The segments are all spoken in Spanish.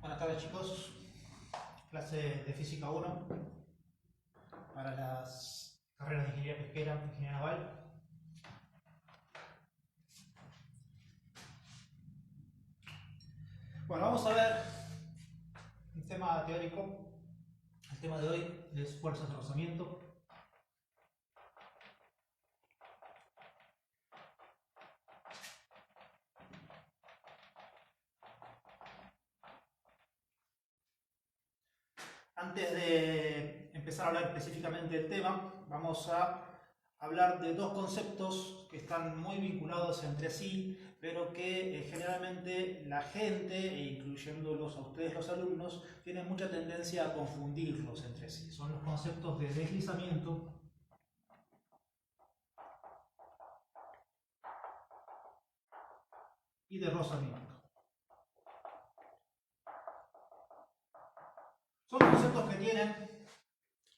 Buenas tardes, chicos. Clase de Física 1 para las carreras de Ingeniería Pesquera, Ingeniería Naval. Bueno, vamos a ver un tema teórico. El tema de hoy es fuerzas de rozamiento. Antes de empezar a hablar específicamente del tema, vamos a hablar de dos conceptos que están muy vinculados entre sí, pero que generalmente la gente, incluyéndolos a ustedes los alumnos, tienen mucha tendencia a confundirlos entre sí. Son los conceptos de deslizamiento y de rozamiento. Son conceptos que tienen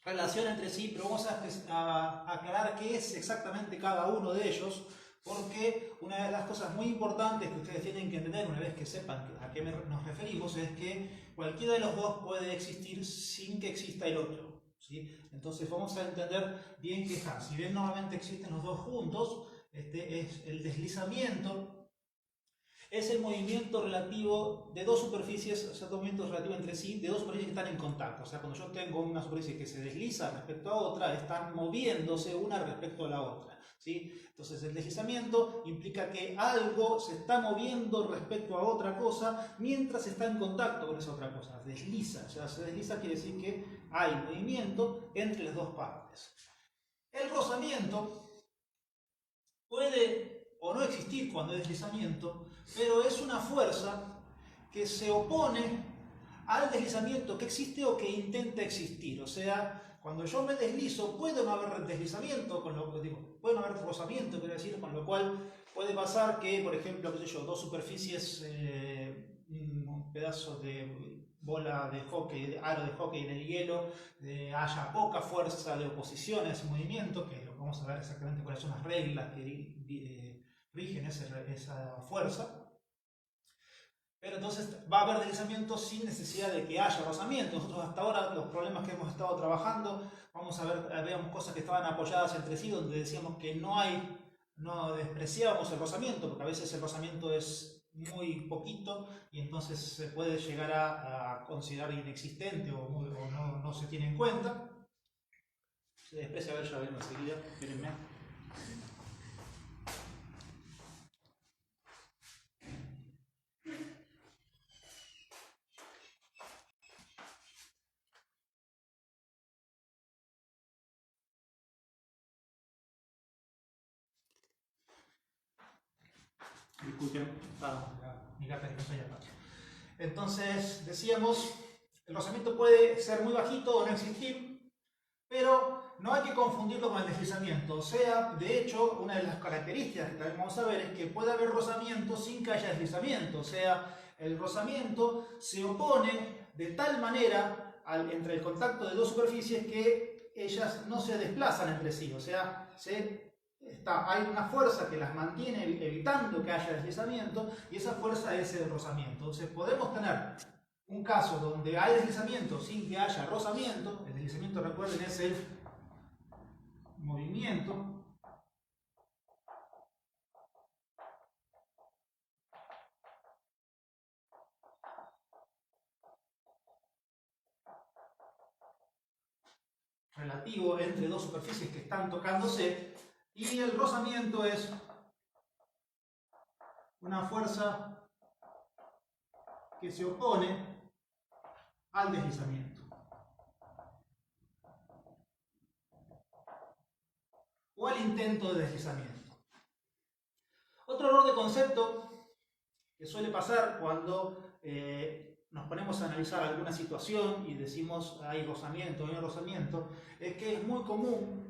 relación entre sí, pero vamos a aclarar qué es exactamente cada uno de ellos, porque una de las cosas muy importantes que ustedes tienen que entender una vez que sepan a qué nos referimos es que cualquiera de los dos puede existir sin que exista el otro, ¿sí? Entonces vamos a entender bien qué están. Si bien normalmente existen los dos juntos, es el deslizamiento. Es el movimiento relativo de dos superficies, o sea, dos movimientos relativos entre sí, de dos superficies que están en contacto. O sea, cuando yo tengo una superficie que se desliza respecto a otra, están moviéndose una respecto a la otra, ¿sí? Entonces, el deslizamiento implica que algo se está moviendo respecto a otra cosa mientras está en contacto con esa otra cosa. Desliza, o sea, se desliza quiere decir que hay movimiento entre las dos partes. El rozamiento puede o no existir cuando hay deslizamiento, pero es una fuerza que se opone al deslizamiento que existe o que intenta existir. O sea, cuando yo me deslizo, puede no haber deslizamiento, con lo que digo, puede no haber rozamiento, quiero decir, con lo cual puede pasar que, por ejemplo, qué sé yo, dos superficies, un pedazo de bola de hockey, de aro de hockey en el hielo, haya poca fuerza de oposición a ese movimiento, que lo vamos a ver exactamente cuáles son las reglas que rigen esa fuerza. Pero entonces va a haber deslizamiento sin necesidad de que haya rozamiento. Nosotros hasta ahora, los problemas que hemos estado trabajando, vamos a ver, veamos cosas que estaban apoyadas entre sí, donde decíamos que no despreciábamos el rozamiento, porque a veces el rozamiento es muy poquito y entonces se puede llegar a considerar inexistente o no se tiene en cuenta. Se desprecia, a ver, ya vengo enseguida, espérenme. Disculpen, mi gata que no soy acá. Entonces, decíamos, el rozamiento puede ser muy bajito o no existir, pero no hay que confundirlo con el deslizamiento. O sea, de hecho, una de las características que también vamos a ver es que puede haber rozamiento sin que haya deslizamiento. O sea, el rozamiento se opone de tal manera entre el contacto de dos superficies que ellas no se desplazan entre sí. O sea, hay una fuerza que las mantiene evitando que haya deslizamiento y esa fuerza es el rozamiento. Entonces podemos tener un caso donde hay deslizamiento sin que haya rozamiento. El deslizamiento, recuerden, es el movimiento relativo entre dos superficies que están tocándose, y el rozamiento es una fuerza que se opone al deslizamiento o al intento de deslizamiento. Otro error de concepto que suele pasar cuando nos ponemos a analizar alguna situación y decimos hay rozamiento, hay rozamiento, es que es muy común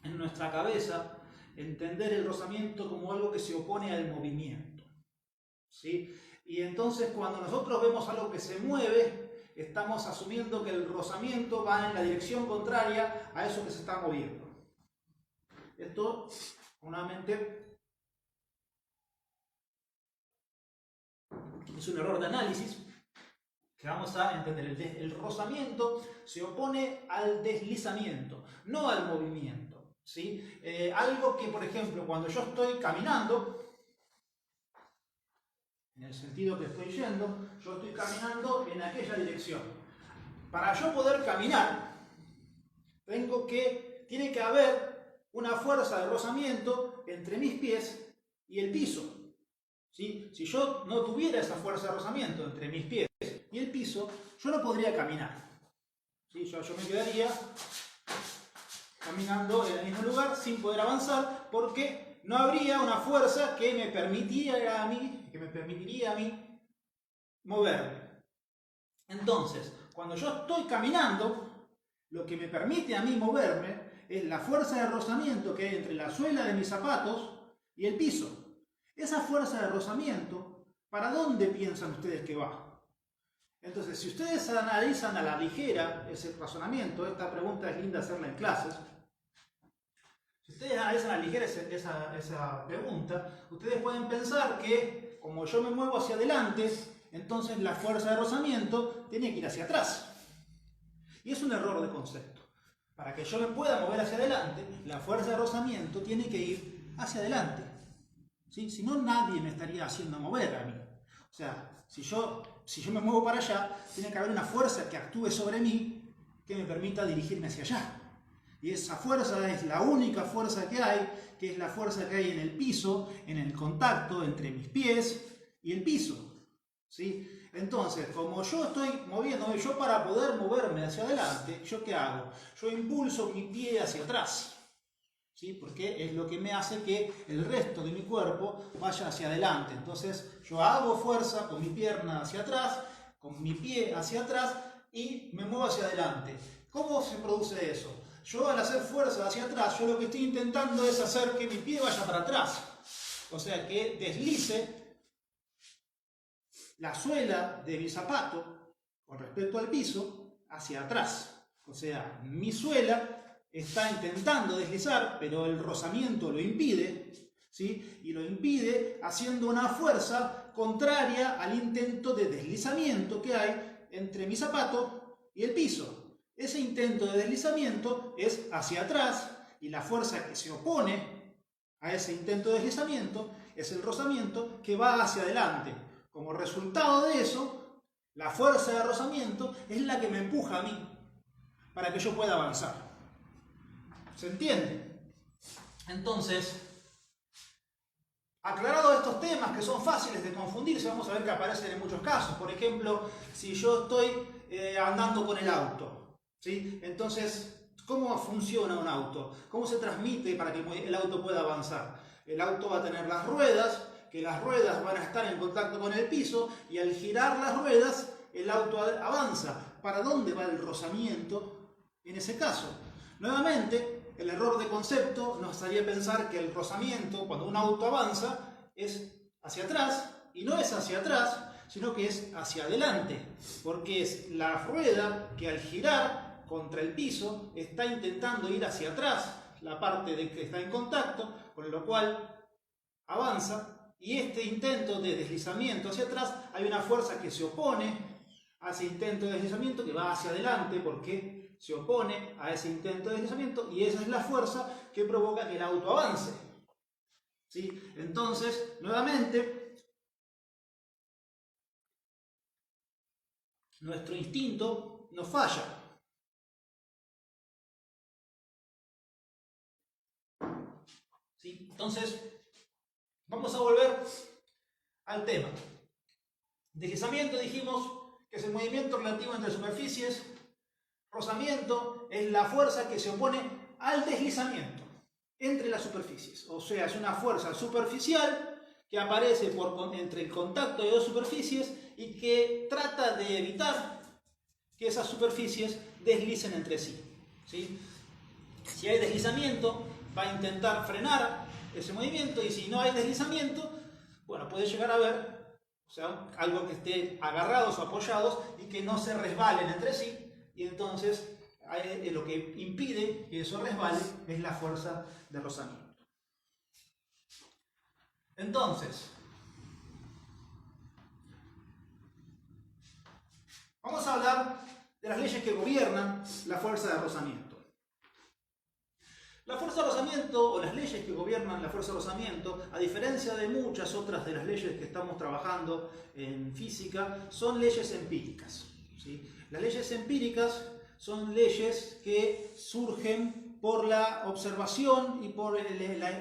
en nuestra cabeza entender el rozamiento como algo que se opone al movimiento, ¿sí? Y entonces cuando nosotros vemos algo que se mueve, estamos asumiendo que el rozamiento va en la dirección contraria a eso que se está moviendo. Esto, nuevamente, es un error de análisis, que vamos a entender. El rozamiento se opone al deslizamiento, no al movimiento, ¿sí? Algo que, por ejemplo, cuando yo estoy caminando, en el sentido que estoy yendo, yo estoy caminando en aquella dirección. Para yo poder caminar, tiene que haber una fuerza de rozamiento entre mis pies y el piso. ¿Sí? Si yo no tuviera esa fuerza de rozamiento entre mis pies y el piso, yo no podría caminar. ¿Sí? Yo me quedaría caminando en el mismo lugar sin poder avanzar, porque no habría una fuerza que me permitiría a mí moverme. Entonces, cuando yo estoy caminando, lo que me permite a mí moverme es la fuerza de rozamiento que hay entre la suela de mis zapatos y el piso. Esa fuerza de rozamiento, ¿para dónde piensan ustedes que va? Entonces, si ustedes analizan a la ligera ese razonamiento, esta pregunta es linda hacerla en clases. Si ustedes analizan a la ligera esa pregunta, ustedes pueden pensar que, como yo me muevo hacia adelante, entonces la fuerza de rozamiento tiene que ir hacia atrás. Y es un error de concepto. Para que yo me pueda mover hacia adelante, la fuerza de rozamiento tiene que ir hacia adelante. ¿Sí? Si no, nadie me estaría haciendo mover a mí. O sea, si yo me muevo para allá, tiene que haber una fuerza que actúe sobre mí que me permita dirigirme hacia allá. Y esa fuerza es la única fuerza que es la fuerza que hay en el piso, en el contacto entre mis pies y el piso. ¿Sí? Entonces, como yo estoy moviéndome, yo para poder moverme hacia adelante, ¿yo qué hago? Yo impulso mi pie hacia atrás, ¿sí? Porque es lo que me hace que el resto de mi cuerpo vaya hacia adelante. Entonces, yo hago fuerza con mi pierna hacia atrás, con mi pie hacia atrás y me muevo hacia adelante. ¿Cómo se produce eso? Yo al hacer fuerza hacia atrás, yo lo que estoy intentando es hacer que mi pie vaya para atrás. O sea, que deslice la suela de mi zapato con respecto al piso hacia atrás. O sea, mi suela está intentando deslizar, pero el rozamiento lo impide, ¿sí? Y lo impide haciendo una fuerza contraria al intento de deslizamiento que hay entre mi zapato y el piso. Ese intento de deslizamiento es hacia atrás y la fuerza que se opone a ese intento de deslizamiento es el rozamiento que va hacia adelante. Como resultado de eso, la fuerza de rozamiento es la que me empuja a mí para que yo pueda avanzar. ¿Se entiende? Entonces, aclarados estos temas que son fáciles de confundirse, vamos a ver que aparecen en muchos casos. Por ejemplo, si yo estoy andando con el auto, ¿sí? Entonces, ¿cómo funciona un auto? ¿Cómo se transmite para que el auto pueda avanzar? El auto va a tener las ruedas, que las ruedas van a estar en contacto con el piso y al girar las ruedas el auto avanza. ¿Para dónde va el rozamiento en ese caso? Nuevamente, el error de concepto nos haría pensar que el rozamiento, cuando un auto avanza, es hacia atrás, y no es hacia atrás, sino que es hacia adelante, porque es la rueda que al girar contra el piso está intentando ir hacia atrás, la parte de que está en contacto, con lo cual avanza, y este intento de deslizamiento hacia atrás, hay una fuerza que se opone a ese intento de deslizamiento que va hacia adelante porque se opone a ese intento de deslizamiento y esa es la fuerza que provoca que el auto avance. ¿Sí? Entonces, nuevamente, nuestro instinto nos falla. ¿Sí? Entonces, vamos a volver al tema. Deslizamiento dijimos que es el movimiento relativo entre superficies. Rozamiento es la fuerza que se opone al deslizamiento entre las superficies. O sea, es una fuerza superficial que aparece entre el contacto de dos superficies y que trata de evitar que esas superficies deslicen entre sí. ¿Sí? Si hay deslizamiento, va a intentar frenar ese movimiento y si no hay deslizamiento, bueno, puede llegar a haber, o sea, algo que esté agarrados o apoyados y que no se resbalen entre sí. Y entonces lo que impide que eso resbale es la fuerza de rozamiento. Entonces, de las leyes que gobiernan la fuerza de rozamiento. La fuerza de rozamiento, o las leyes que gobiernan la fuerza de rozamiento, a diferencia de muchas otras de las leyes que estamos trabajando en física, son leyes empíricas, ¿sí? Las leyes empíricas son leyes que surgen por la observación y por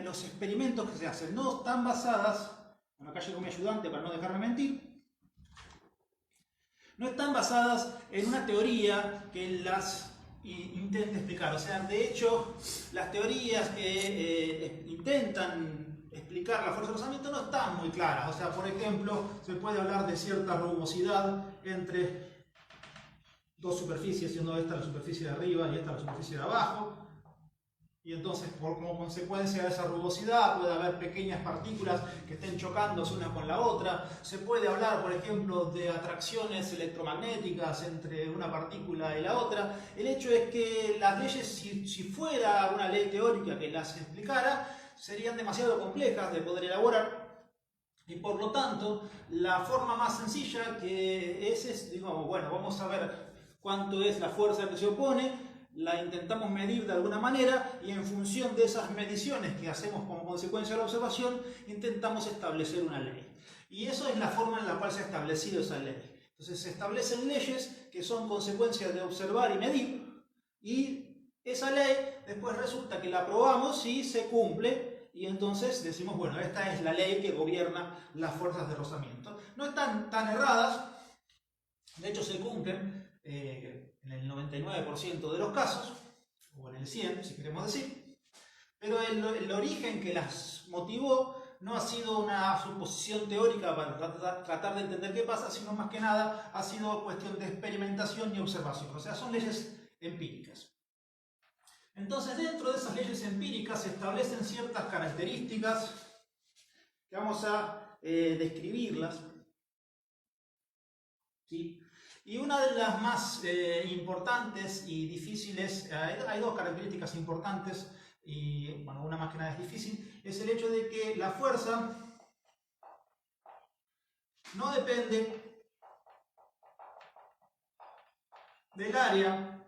los experimentos que se hacen. No están basadas, bueno, acá llegó mi ayudante para no dejarme mentir, no están basadas en una teoría que las intente explicar. O sea, de hecho, las teorías que intentan explicar la fuerza de rozamiento no están muy claras. O sea, por ejemplo, se puede hablar de cierta rugosidad entre dos superficies, siendo esta la superficie de arriba y esta la superficie de abajo. Y entonces, como consecuencia de esa rugosidad, puede haber pequeñas partículas que estén chocándose una con la otra. Se puede hablar, por ejemplo, de atracciones electromagnéticas entre una partícula y la otra. El hecho es que las leyes, si fuera una ley teórica que las explicara, serían demasiado complejas de poder elaborar. Y por lo tanto, la forma más sencilla que es digamos, bueno, vamos a ver cuánto es la fuerza que se opone, la intentamos medir de alguna manera y en función de esas mediciones que hacemos como consecuencia de la observación, intentamos establecer una ley. Y eso es la forma en la cual se ha establecido esa ley. Entonces se establecen leyes que son consecuencias de observar y medir, y esa ley después resulta que la probamos y se cumple, y entonces decimos, bueno, esta es la ley que gobierna las fuerzas de rozamiento. No están tan erradas, de hecho se cumplen en el 99% de los casos, o en el 100% si queremos decir, pero el origen que las motivó no ha sido una suposición teórica para tratar de entender qué pasa, sino más que nada ha sido cuestión de experimentación y observación, o sea, son leyes empíricas. Entonces, dentro de esas leyes empíricas se establecen ciertas características que vamos a describirlas, ¿sí? Y una de las más importantes y difíciles, hay dos características importantes, y bueno, una más que nada es difícil, es el hecho de que la fuerza no depende del área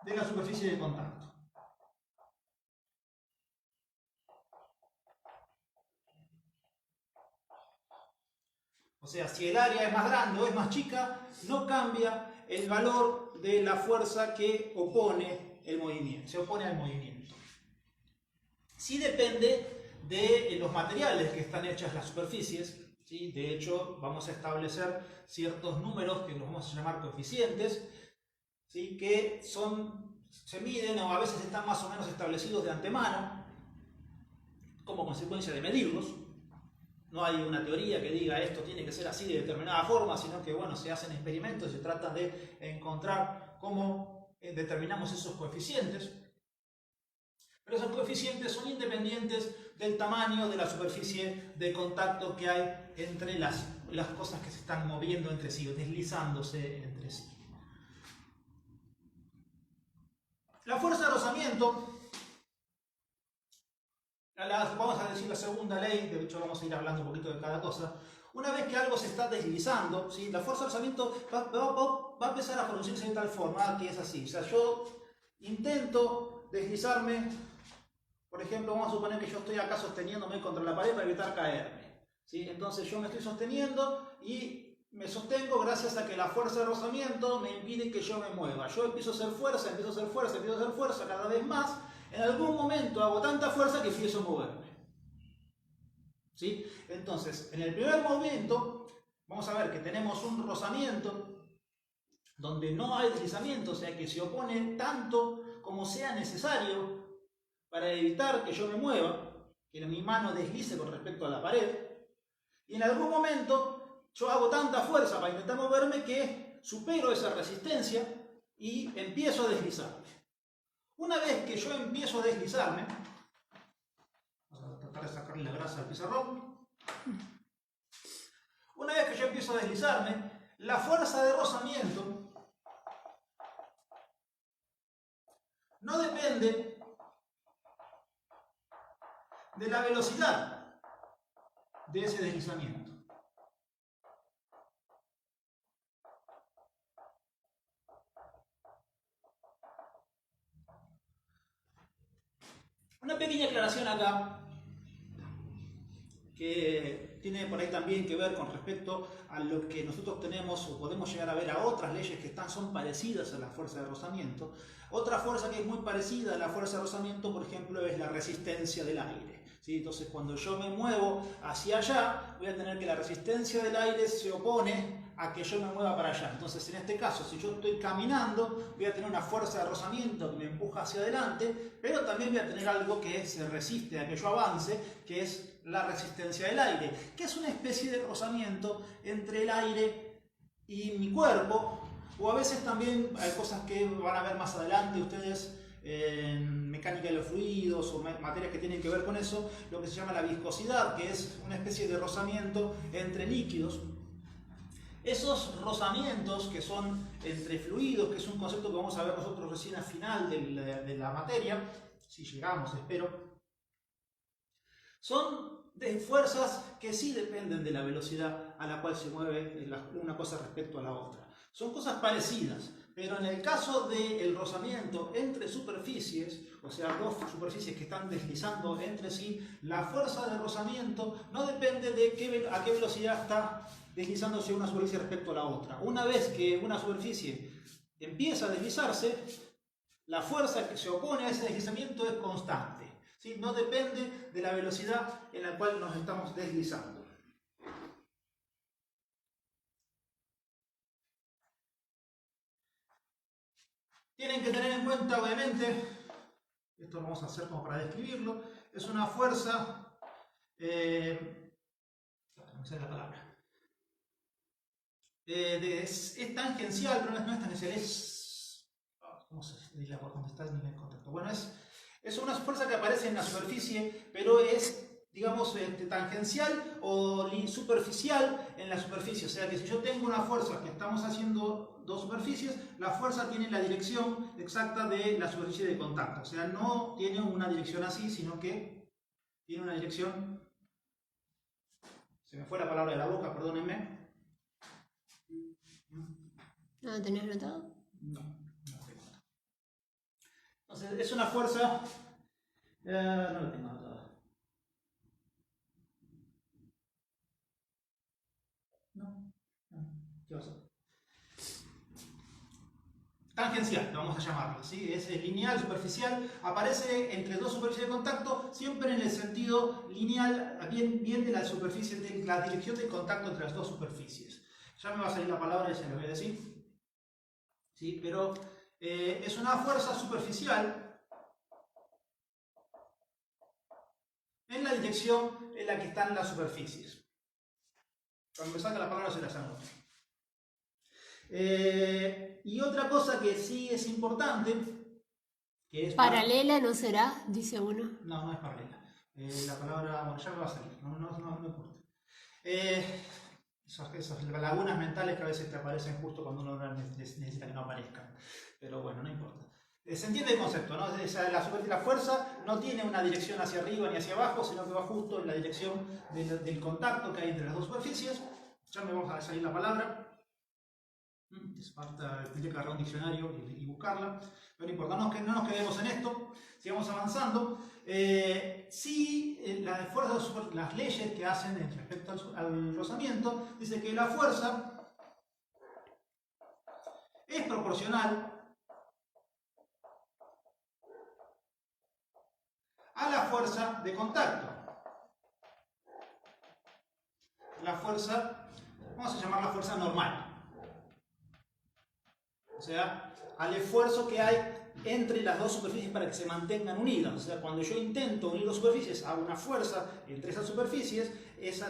de la superficie de contacto. O sea, si el área es más grande o es más chica, no cambia el valor de la fuerza que opone el movimiento, se opone al movimiento. Sí depende de los materiales que están hechas las superficies, ¿sí? De hecho, vamos a establecer ciertos números que los vamos a llamar coeficientes, ¿sí? Que se miden o a veces están más o menos establecidos de antemano como consecuencia de medirlos. No hay una teoría que diga esto tiene que ser así de determinada forma, sino que bueno, se hacen experimentos y se trata de encontrar cómo determinamos esos coeficientes. Pero esos coeficientes son independientes del tamaño de la superficie de contacto que hay entre las cosas que se están moviendo entre sí o deslizándose entre sí. La fuerza de rozamiento, vamos a decir la segunda ley, de hecho vamos a ir hablando un poquito de cada cosa. Una vez que algo se está deslizando, ¿sí? La fuerza de rozamiento va a empezar a producirse de tal forma que es así. O sea, yo intento deslizarme, por ejemplo, vamos a suponer que yo estoy acá sosteniéndome contra la pared para evitar caerme, ¿sí? Entonces yo me estoy sosteniendo y me sostengo gracias a que la fuerza de rozamiento me impide que yo me mueva. Yo empiezo a hacer fuerza, empiezo a hacer fuerza, empiezo a hacer fuerza cada vez más. En algún momento hago tanta fuerza que empiezo a moverme, ¿sí? Entonces, en el primer momento, vamos a ver que tenemos un rozamiento donde no hay deslizamiento, o sea que se opone tanto como sea necesario para evitar que yo me mueva, que mi mano deslice con respecto a la pared. Y en algún momento yo hago tanta fuerza para intentar moverme que supero esa resistencia y empiezo a deslizarme. Una vez que yo empiezo a deslizarme, vamos a tratar de sacarle la grasa al pizarrón. Una vez que yo empiezo a deslizarme, la fuerza de rozamiento no depende de la velocidad de ese deslizamiento. Una pequeña aclaración acá, que tiene por ahí también que ver con respecto a lo que nosotros tenemos o podemos llegar a ver a otras leyes que son parecidas a la fuerza de rozamiento. Otra fuerza que es muy parecida a la fuerza de rozamiento, por ejemplo, es la resistencia del aire. ¿Sí? Entonces, cuando yo me muevo hacia allá, voy a tener que la resistencia del aire se opone a que yo me mueva para allá. Entonces, en este caso, si yo estoy caminando, voy a tener una fuerza de rozamiento que me empuja hacia adelante, pero también voy a tener algo que se resiste a que yo avance, que es la resistencia del aire, que es una especie de rozamiento entre el aire y mi cuerpo, o a veces también hay cosas que van a ver más adelante ustedes en mecánica de los fluidos o materias que tienen que ver con eso, lo que se llama la viscosidad, que es una especie de rozamiento entre líquidos. Esos rozamientos que son entre fluidos, que es un concepto que vamos a ver nosotros recién al final de la materia, si llegamos, espero, son de fuerzas que sí dependen de la velocidad a la cual se mueve una cosa respecto a la otra. Son cosas parecidas, pero en el caso del rozamiento entre superficies, o sea, dos superficies que están deslizando entre sí, la fuerza de rozamiento no depende de a qué velocidad está deslizándose una superficie respecto a la otra. Una vez que una superficie empieza a deslizarse, la fuerza que se opone a ese deslizamiento es constante. ¿Sí? No depende de la velocidad en la cual nos estamos deslizando. Tienen que tener en cuenta, obviamente, esto lo vamos a hacer como para describirlo, es una fuerza, no sé la palabra, es tangencial, pero no es tangencial, es, ¿cómo se diría por donde está el nivel de contacto? Bueno, es una fuerza que aparece en la superficie, pero es, digamos, tangencial o superficial en la superficie. O sea que si yo tengo una fuerza que estamos haciendo dos superficies, la fuerza tiene la dirección exacta de la superficie de contacto. O sea, no tiene una dirección así, sino que tiene una dirección... Se me fue la palabra de la boca, perdónenme. ¿No lo tenés anotado? No, no lo tengo anotado. Entonces, es una fuerza... no lo tengo anotado. ¿Qué va a ser? Tangencial, vamos a llamarlo, ¿sí? Es lineal, superficial, aparece entre dos superficies de contacto, siempre en el sentido lineal, bien de la superficie, de la dirección de contacto entre las dos superficies. Ya me va a salir la palabra y se lo voy a decir, ¿sí? Pero es una fuerza superficial en la dirección en la que están las superficies. Cuando me salga la palabra se las anoto. Y otra cosa que sí es importante, que es... ¿Paralela no será? Dice uno. No, no es paralela. La palabra, bueno, ya me va a salir, no importa. Esas lagunas mentales que a veces te aparecen justo cuando uno necesita que no aparezcan. Pero bueno, no importa. Se entiende el concepto, ¿no? La fuerza no tiene una dirección hacia arriba ni hacia abajo, sino que va justo en la dirección del contacto que hay entre las dos superficies. Ya me vamos a salir la palabra. Tendría que agarrar un diccionario y buscarla, pero no importa, no nos quedemos en esto, sigamos avanzando. Las leyes que hacen respecto al rozamiento, dice que la fuerza es proporcional a la fuerza de contacto. La fuerza, vamos a llamarla fuerza normal. O sea, al esfuerzo que hay entre las dos superficies para que se mantengan unidas. O sea, cuando yo intento unir dos superficies, hago una fuerza entre esas superficies,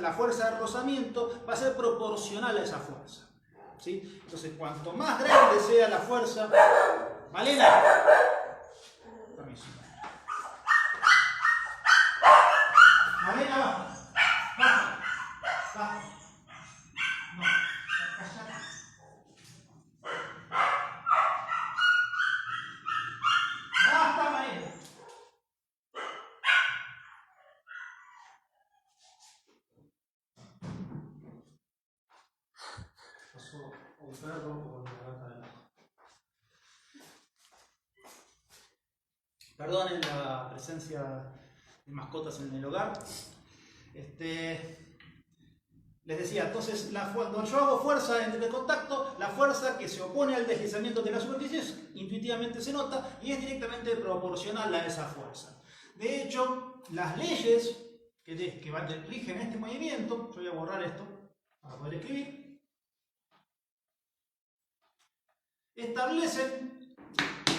la fuerza de rozamiento va a ser proporcional a esa fuerza. ¿Sí? Entonces, cuanto más grande sea la fuerza... ¡Malena! Permiso. ¡Malena, baja! ¡Baja! ¡Baja! No, cállate. ¡Basta, Malena! Pasó un perro con la gata del lado. Perdonen la presencia de mascotas en el hogar. Les decía, entonces, cuando yo hago fuerza entre contacto, la fuerza que se opone al deslizamiento de la superficie intuitivamente se nota y es directamente proporcional a esa fuerza. De hecho, las leyes que rigen este movimiento, yo voy a borrar esto para poder escribir, establecen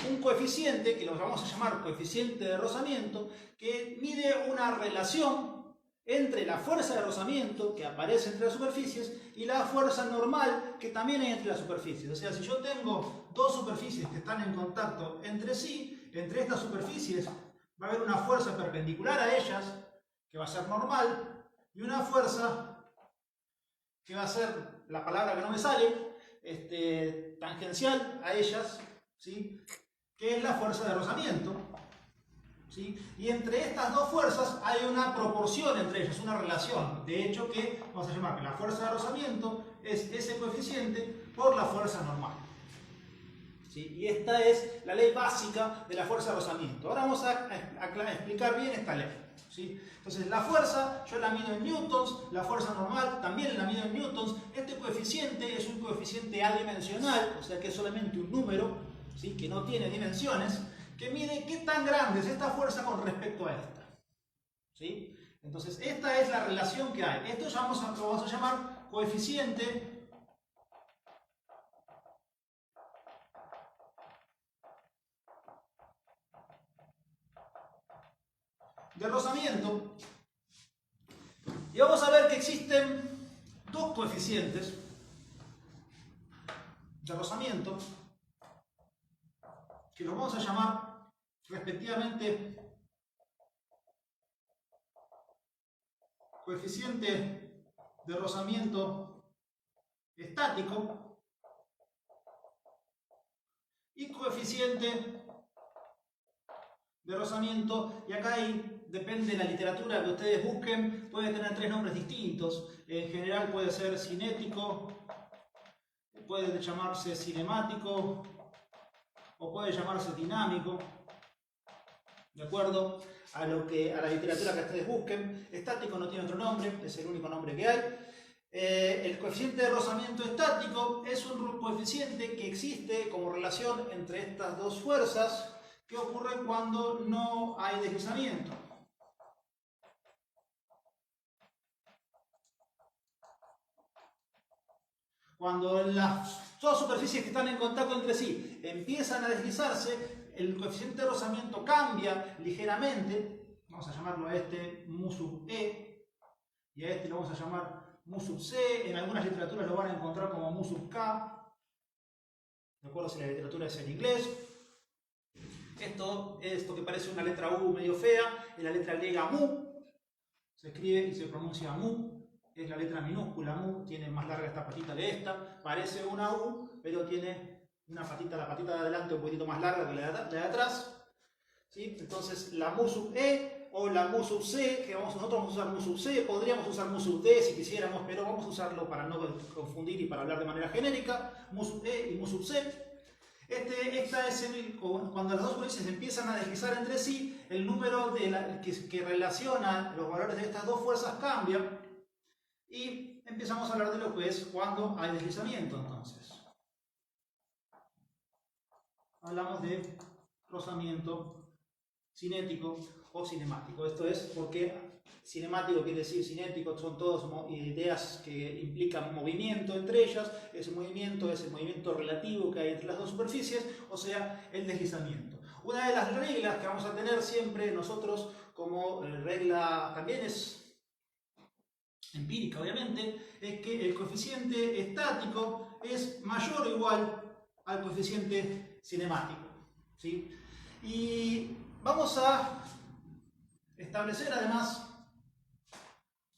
un coeficiente que lo vamos a llamar coeficiente de rozamiento, que mide una relación entre la fuerza de rozamiento que aparece entre las superficies y la fuerza normal que también hay entre las superficies. O sea, si yo tengo dos superficies que están en contacto entre sí, entre estas superficies va a haber una fuerza perpendicular a ellas, que va a ser normal, y una fuerza que va a ser, la palabra que no me sale, tangencial a ellas, ¿sí? Que es la fuerza de rozamiento. ¿Sí? Y entre estas dos fuerzas hay una proporción entre ellas, una relación. De hecho, que vamos a llamar que la fuerza de rozamiento es ese coeficiente por la fuerza normal. ¿Sí? Y esta es la ley básica de la fuerza de rozamiento. Ahora vamos a explicar bien esta ley. ¿Sí? Entonces, la fuerza yo la mido en newtons, la fuerza normal también la mido en newtons. Este coeficiente es un coeficiente adimensional, o sea que es solamente un número, ¿sí? Que no tiene dimensiones, que mide qué tan grande es esta fuerza con respecto a esta. ¿Sí? Entonces, esta es la relación que hay. Esto lo vamos a llamar coeficiente de rozamiento. Y vamos a ver que existen dos coeficientes de rozamiento que los vamos a llamar respectivamente coeficiente de rozamiento estático y coeficiente de rozamiento, y acá depende de la literatura que ustedes busquen, puede tener tres nombres distintos. En general puede ser cinético, puede llamarse cinemático o puede llamarse dinámico, de acuerdo a la literatura que ustedes busquen. Estático no tiene otro nombre, es el único nombre que hay. El coeficiente de rozamiento estático es un coeficiente que existe como relación entre estas dos fuerzas, que ocurre cuando no hay deslizamiento. Cuando las dos superficies que están en contacto entre sí empiezan a deslizarse, el coeficiente de rozamiento cambia ligeramente. Vamos a llamarlo a este mu sub e, y a este lo vamos a llamar mu sub c. En algunas literaturas lo van a encontrar como mu sub k, de acuerdo si la literatura es en inglés. Esto que parece una letra U medio fea es la letra griega mu, se escribe y se pronuncia mu. Es la letra minúscula mu, tiene más larga esta patita que esta, parece una U, pero tiene una patita, la patita de adelante un poquito más larga que la de atrás. ¿Sí? Entonces la mu sub E o la mu sub C, que nosotros vamos a usar mu sub C, podríamos usar mu sub D si quisiéramos, pero vamos a usarlo para no confundir y para hablar de manera genérica, mu sub E y mu sub C. Cuando las dos superficies empiezan a deslizar entre sí, el número que relaciona los valores de estas dos fuerzas cambia. Y empezamos a hablar de lo que es cuando hay deslizamiento, entonces. Hablamos de rozamiento cinético o cinemático. Esto es porque cinemático quiere decir cinético, son todas ideas que implican movimiento entre ellas. Ese movimiento es el movimiento relativo que hay entre las dos superficies, o sea, el deslizamiento. Una de las reglas que vamos a tener siempre nosotros como regla también es empírica, obviamente, es que el coeficiente estático es mayor o igual al coeficiente cinemático. ¿Sí? Y vamos a establecer además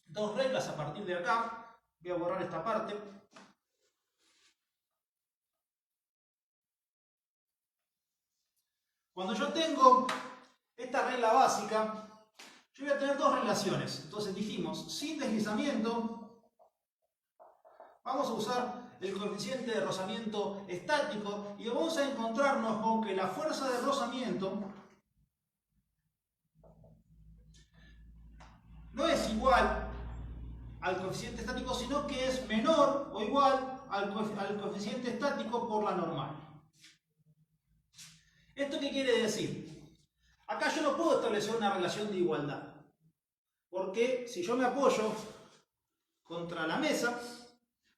dos reglas a partir de acá. Voy a borrar esta parte. Cuando yo tengo esta regla básica, yo voy a tener dos relaciones. Entonces dijimos, sin deslizamiento, vamos a usar el coeficiente de rozamiento estático y vamos a encontrarnos con que la fuerza de rozamiento no es igual al coeficiente estático, sino que es menor o igual al coeficiente estático por la normal. ¿Esto qué quiere decir? Acá yo no puedo establecer una relación de igualdad, porque si yo me apoyo contra la mesa,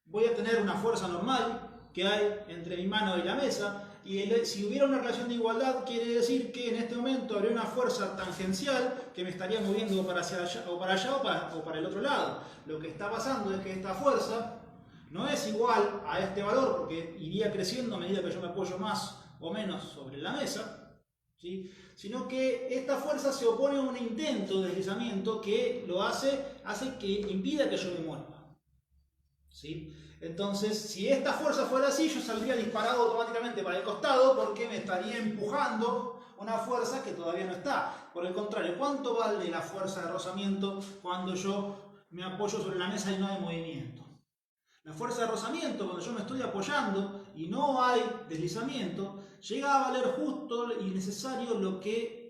voy a tener una fuerza normal que hay entre mi mano y la mesa, y si hubiera una relación de igualdad, quiere decir que en este momento habría una fuerza tangencial que me estaría moviendo para hacia allá, o para allá o para el otro lado. Lo que está pasando es que esta fuerza no es igual a este valor, porque iría creciendo a medida que yo me apoyo más o menos sobre la mesa, ¿sí? Sino que esta fuerza se opone a un intento de deslizamiento que lo hace que impida que yo me mueva, ¿sí? Entonces, si esta fuerza fuera así, yo saldría disparado automáticamente para el costado porque me estaría empujando una fuerza que todavía no está. Por el contrario, ¿cuánto vale la fuerza de rozamiento cuando yo me apoyo sobre la mesa y no hay movimiento? La fuerza de rozamiento, cuando yo me estoy apoyando y no hay deslizamiento, llega a valer justo y necesario lo que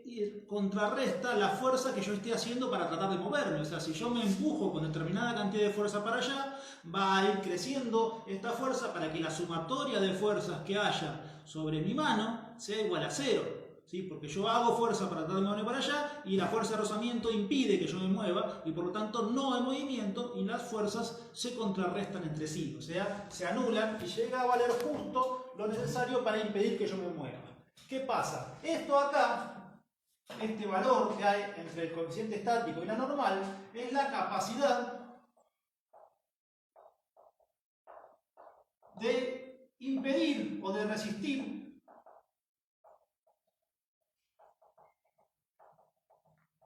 contrarresta la fuerza que yo esté haciendo para tratar de moverme. O sea, si yo me empujo con determinada cantidad de fuerza para allá, va a ir creciendo esta fuerza para que la sumatoria de fuerzas que haya sobre mi mano sea igual a 0. ¿Sí? Porque yo hago fuerza para tratar de moverme para allá y la fuerza de rozamiento impide que yo me mueva y por lo tanto no hay movimiento y las fuerzas se contrarrestan entre sí, o sea, se anulan y llega a valer justo lo necesario para impedir que yo me mueva. ¿Qué pasa? Esto acá, este valor que hay entre el coeficiente estático y la normal, es la capacidad de impedir o de resistir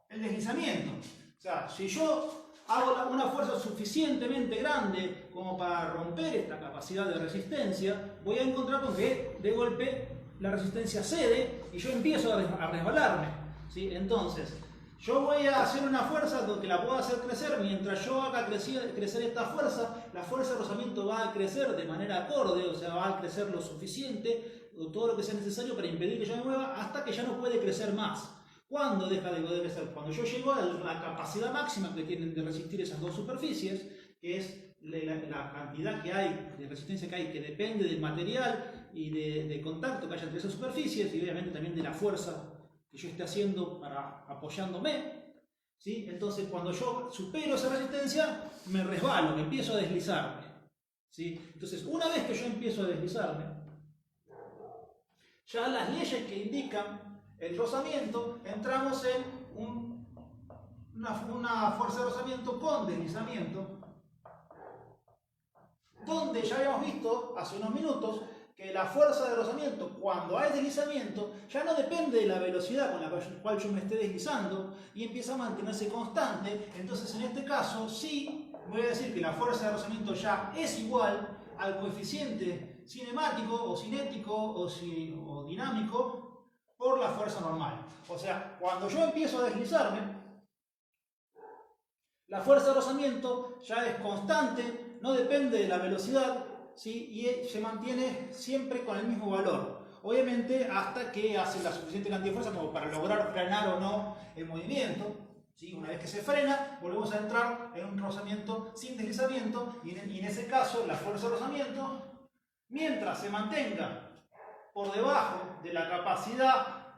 el deslizamiento. O sea, si yo hago una fuerza suficientemente grande como para romper esta capacidad de resistencia, voy a encontrar con que de golpe la resistencia cede y yo empiezo a resbalarme, ¿sí? Entonces, yo voy a hacer una fuerza que la pueda hacer crecer. Mientras yo haga crecer esta fuerza, la fuerza de rozamiento va a crecer de manera acorde, o sea, va a crecer lo suficiente, o todo lo que sea necesario para impedir que yo me mueva, hasta que ya no puede crecer más. ¿Cuándo deja de poder crecer? Cuando yo llego a la capacidad máxima que tienen de resistir esas dos superficies, que es la cantidad que hay, de resistencia que hay, que depende del material y de contacto que haya entre esas superficies, y obviamente también de la fuerza que yo esté haciendo para apoyándome, ¿sí? Entonces, cuando yo supero esa resistencia, me resbalo, me empiezo a deslizarme, ¿sí? Entonces, una vez que yo empiezo a deslizarme, ya las leyes que indican el rozamiento, entramos en una fuerza de rozamiento con deslizamiento, donde ya habíamos visto hace unos minutos que la fuerza de rozamiento, cuando hay deslizamiento, ya no depende de la velocidad con la cual yo me esté deslizando y empieza a mantenerse constante. Entonces, en este caso, sí voy a decir que la fuerza de rozamiento ya es igual al coeficiente cinemático o cinético o dinámico por la fuerza normal. O sea, cuando yo empiezo a deslizarme, la fuerza de rozamiento ya es constante, no depende de la velocidad, ¿sí? Y se mantiene siempre con el mismo valor. Obviamente hasta que hace la suficiente cantidad de fuerza como para lograr frenar o no el movimiento. ¿Sí? Una vez que se frena, volvemos a entrar en un rozamiento sin deslizamiento y en ese caso la fuerza de rozamiento, mientras se mantenga por debajo de la capacidad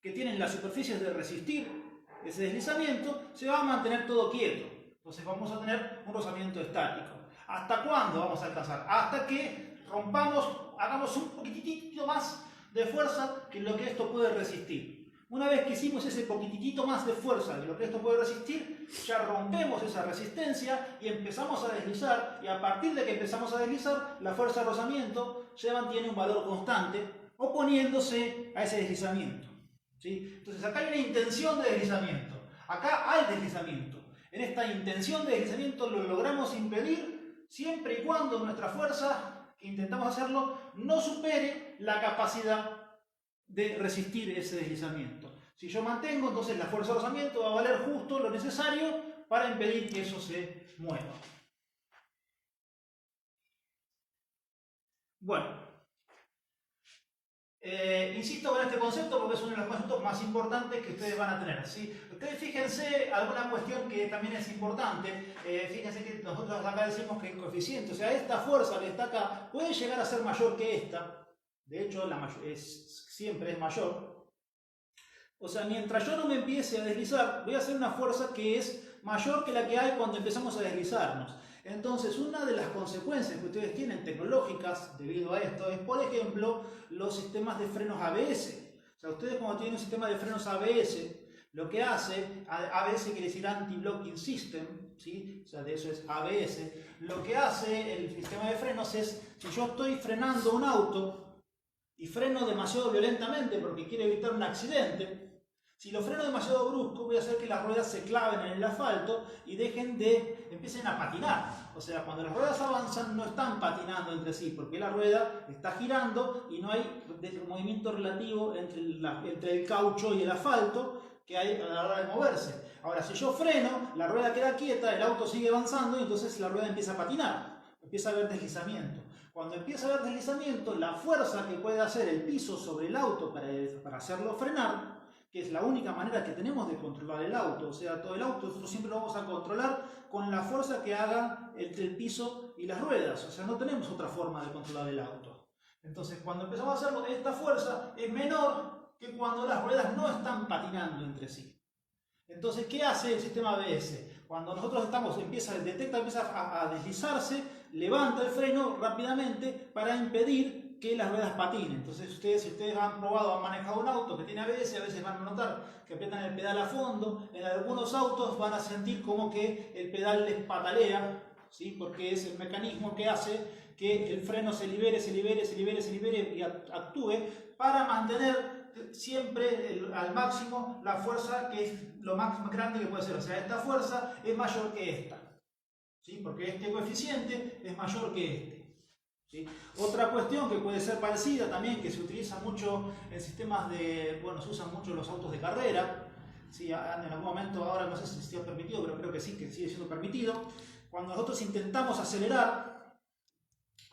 que tienen las superficies de resistir ese deslizamiento, se va a mantener todo quieto. Entonces vamos a tener un rozamiento estático. ¿Hasta cuándo vamos a alcanzar? Hasta que rompamos, hagamos un poquitito más de fuerza que lo que esto puede resistir. Una vez que hicimos ese poquitito más de fuerza de lo que esto puede resistir, ya rompemos esa resistencia y empezamos a deslizar, y a partir de que empezamos a deslizar, la fuerza de rozamiento ya mantiene un valor constante, oponiéndose a ese deslizamiento. ¿Sí? Entonces acá hay una intención de deslizamiento, acá hay deslizamiento. En esta intención de deslizamiento lo logramos impedir siempre y cuando nuestra fuerza, que intentamos hacerlo, no supere la capacidad de resistir ese deslizamiento. Si yo mantengo, entonces la fuerza de rozamiento va a valer justo lo necesario para impedir que eso se mueva. Bueno, Insisto con este concepto porque es uno de los conceptos más importantes que ustedes van a tener, ¿sí? Ustedes fíjense alguna cuestión que también es importante. Fíjense que nosotros acá decimos que el coeficiente, o sea, esta fuerza que está acá puede llegar a ser mayor que esta. De hecho, siempre es mayor. O sea, mientras yo no me empiece a deslizar, voy a hacer una fuerza que es mayor que la que hay cuando empezamos a deslizarnos. Entonces, una de las consecuencias que ustedes tienen tecnológicas debido a esto es, por ejemplo, los sistemas de frenos ABS. O sea, ustedes cuando tienen un sistema de frenos ABS, lo que hace, ABS quiere decir Anti-Blocking System, ¿sí? O sea, de eso es ABS. Lo que hace el sistema de frenos es, si yo estoy frenando un auto y freno demasiado violentamente porque quiero evitar un accidente, si lo freno demasiado brusco, voy a hacer que las ruedas se claven en el asfalto y empiecen a patinar. O sea, cuando las ruedas avanzan, no están patinando entre sí, porque la rueda está girando y no hay movimiento relativo entre el caucho y el asfalto que hay a la hora de moverse. Ahora, si yo freno, la rueda queda quieta, el auto sigue avanzando y entonces la rueda empieza a patinar, empieza a haber deslizamiento. Cuando empieza a haber deslizamiento, la fuerza que puede hacer el piso sobre el auto para hacerlo frenar, que es la única manera que tenemos de controlar el auto, o sea, todo el auto nosotros siempre lo vamos a controlar con la fuerza que haga entre el piso y las ruedas, o sea, no tenemos otra forma de controlar el auto. Entonces, cuando empezamos a hacerlo, esta fuerza es menor que cuando las ruedas no están patinando entre sí. Entonces, ¿qué hace el sistema ABS? Cuando nosotros empieza a deslizarse, levanta el freno rápidamente para impedir que las ruedas patinen. Entonces, si ustedes han probado, han manejado un auto que tiene ABS, a veces van a notar que aprietan el pedal a fondo. En algunos autos van a sentir como que el pedal les patalea, ¿sí? Porque es el mecanismo que hace que el freno se libere y actúe para mantener siempre al máximo la fuerza que es lo más grande que puede ser. O sea, esta fuerza es mayor que esta, ¿sí? Porque este coeficiente es mayor que este. ¿Sí? Otra cuestión que puede ser parecida también, que se utiliza mucho en sistemas se usan mucho en los autos de carrera, ¿sí? En algún momento, ahora no sé si está permitido, pero creo que sí, que sigue siendo permitido. Cuando nosotros intentamos acelerar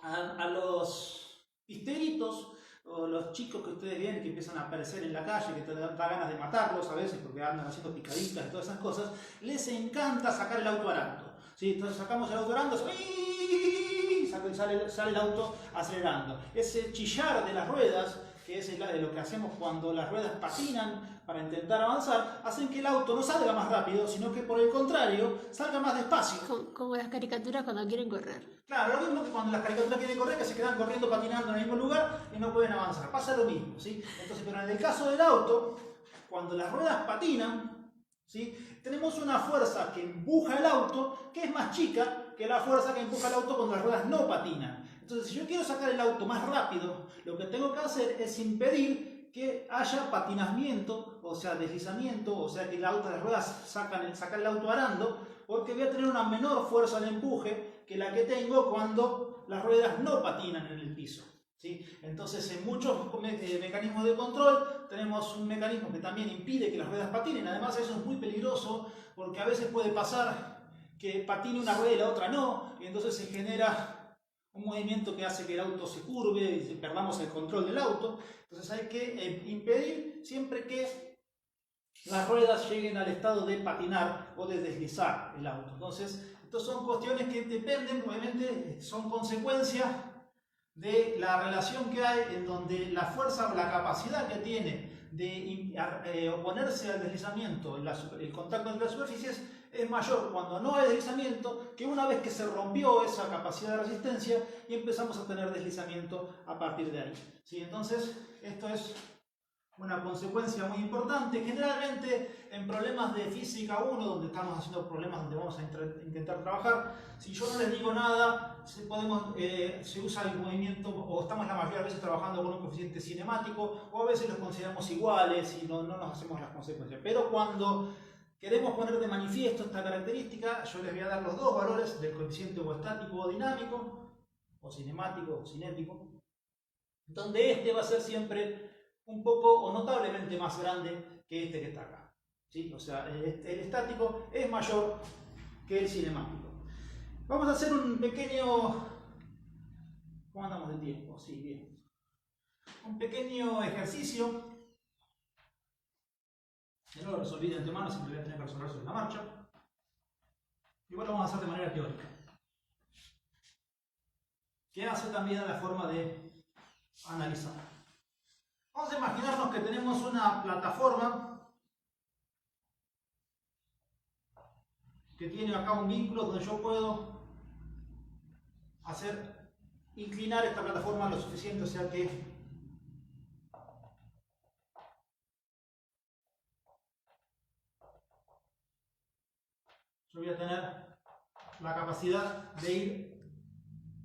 a los pisteritos, o los chicos que ustedes ven que empiezan a aparecer en la calle, que te da ganas de matarlos a veces porque andan haciendo picaditas y todas esas cosas, les encanta sacar el auto arando, ¿sí? Entonces sacamos el auto arando, sale el auto acelerando. Ese chillar de las ruedas, que es lo que hacemos cuando las ruedas patinan para intentar avanzar, hacen que el auto no salga más rápido, sino que por el contrario, salga más despacio. Como las caricaturas cuando quieren correr. Claro, lo mismo que cuando las caricaturas quieren correr, que se quedan corriendo, patinando en el mismo lugar y no pueden avanzar. Pasa lo mismo, ¿sí? Entonces, pero en el caso del auto, cuando las ruedas patinan, ¿sí? Tenemos una fuerza que empuja el auto que es más chica que la fuerza que empuja el auto cuando las ruedas no patinan. Entonces, si yo quiero sacar el auto más rápido, lo que tengo que hacer es impedir que haya patinamiento, o sea, deslizamiento, o sea, que las ruedas sacan el auto arando, porque voy a tener una menor fuerza de empuje que la que tengo cuando las ruedas no patinan en el piso, ¿sí? Entonces, en muchos mecanismos de control tenemos un mecanismo que también impide que las ruedas patinen. Además, eso es muy peligroso porque a veces puede pasar que patine una rueda y la otra no, y entonces se genera un movimiento que hace que el auto se curve y perdamos el control del auto. Entonces hay que impedir siempre que las ruedas lleguen al estado de patinar o de deslizar el auto. Entonces, estas son cuestiones que dependen, obviamente, son consecuencias de la relación que hay en donde la fuerza o la capacidad que tiene de oponerse al deslizamiento, el contacto entre las superficies, es mayor cuando no hay deslizamiento que una vez que se rompió esa capacidad de resistencia y empezamos a tener deslizamiento a partir de ahí, ¿sí? Entonces, esto es una consecuencia muy importante. Generalmente en problemas de física 1, donde estamos haciendo problemas donde vamos a intentar trabajar, si yo no les digo nada, se usa el movimiento, o estamos la mayoría de veces trabajando con un coeficiente cinemático, o a veces los consideramos iguales y no nos hacemos las consecuencias. Pero cuando queremos poner de manifiesto esta característica, yo les voy a dar los dos valores del coeficiente o estático o dinámico, o cinemático o cinético, donde este va a ser siempre un poco o notablemente más grande que este que está acá, ¿sí? O sea, el estático es mayor que el cinemático. Vamos a hacer un pequeño... ¿Cómo andamos de tiempo? Sí, bien. un pequeño ejercicio, que no lo resolví de antemano, siempre voy a tener que resolver sobre la marcha. Igual lo vamos a hacer de manera teórica. Que hace también la forma de analizar. Vamos a imaginarnos que tenemos una plataforma que tiene acá un vínculo donde yo puedo inclinar esta plataforma lo suficiente, o sea que yo voy a tener la capacidad de ir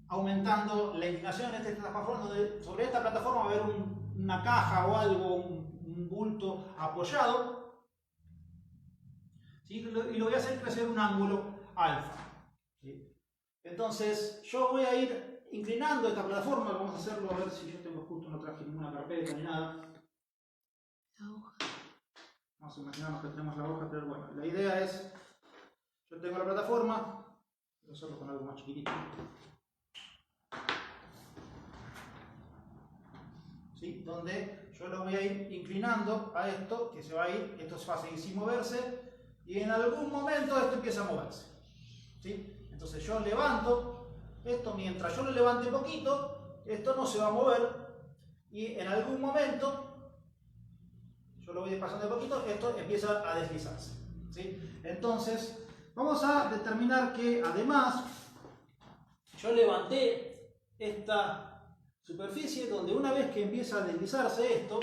aumentando la inclinación en esta plataforma, donde sobre esta plataforma va a haber una caja o algo, un bulto apoyado, ¿sí? Y lo voy a hacer crecer un ángulo alfa, ¿sí? Entonces yo voy a ir inclinando esta plataforma, vamos a hacerlo, a ver si yo tengo justo, no traje ninguna carpeta ni nada. Vamos a imaginarnos que tenemos la hoja, pero bueno, la idea es, yo tengo la plataforma, voy a hacerlo con algo más chiquitito. ¿Sí? Donde yo lo voy a ir inclinando a esto, que se va a ir, esto va a seguir sin moverse, y en algún momento esto empieza a moverse. ¿Sí? Entonces yo levanto esto, mientras yo lo levante un poquito, esto no se va a mover, y en algún momento, yo lo voy pasando un poquito, esto empieza a deslizarse. ¿Sí? Entonces, vamos a determinar que además, yo levanté esta superficie donde una vez que empieza a deslizarse esto,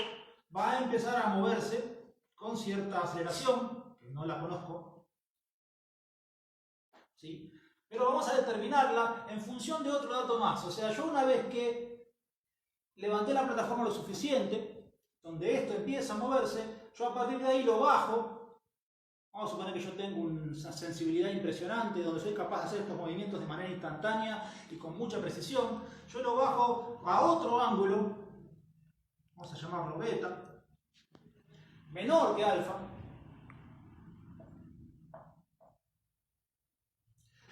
va a empezar a moverse con cierta aceleración, que no la conozco, ¿sí? Pero vamos a determinarla en función de otro dato más. O sea, yo una vez que levanté la plataforma lo suficiente, donde esto empieza a moverse, yo a partir de ahí lo bajo. Vamos a suponer que yo tengo una sensibilidad impresionante, donde soy capaz de hacer estos movimientos de manera instantánea y con mucha precisión. Yo lo bajo a otro ángulo, vamos a llamarlo beta, menor que alfa,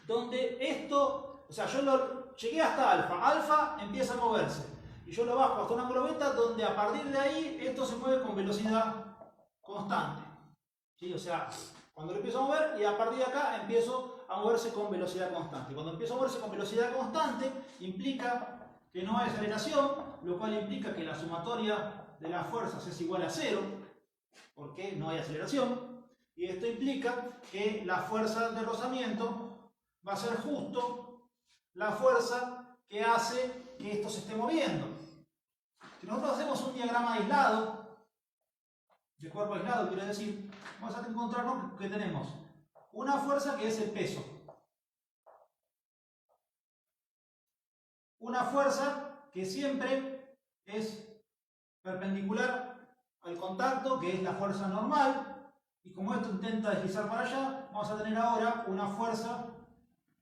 donde esto, o sea, yo llegué hasta alfa, alfa empieza a moverse, y yo lo bajo hasta un ángulo beta, donde a partir de ahí esto se mueve con velocidad constante. ¿Sí? O sea, cuando lo empiezo a mover y a partir de acá empiezo a moverse con velocidad constante. Cuando empiezo a moverse con velocidad constante implica que no hay aceleración, lo cual implica que la sumatoria de las fuerzas es igual a 0, porque no hay aceleración, y esto implica que la fuerza de rozamiento va a ser justo la fuerza que hace que esto se esté moviendo. Si nosotros hacemos un diagrama aislado, de cuerpo aislado, quiere decir, vamos a encontrarnos que tenemos una fuerza que es el peso, una fuerza que siempre es perpendicular al contacto, que es la fuerza normal, y como esto intenta deslizar para allá, vamos a tener ahora una fuerza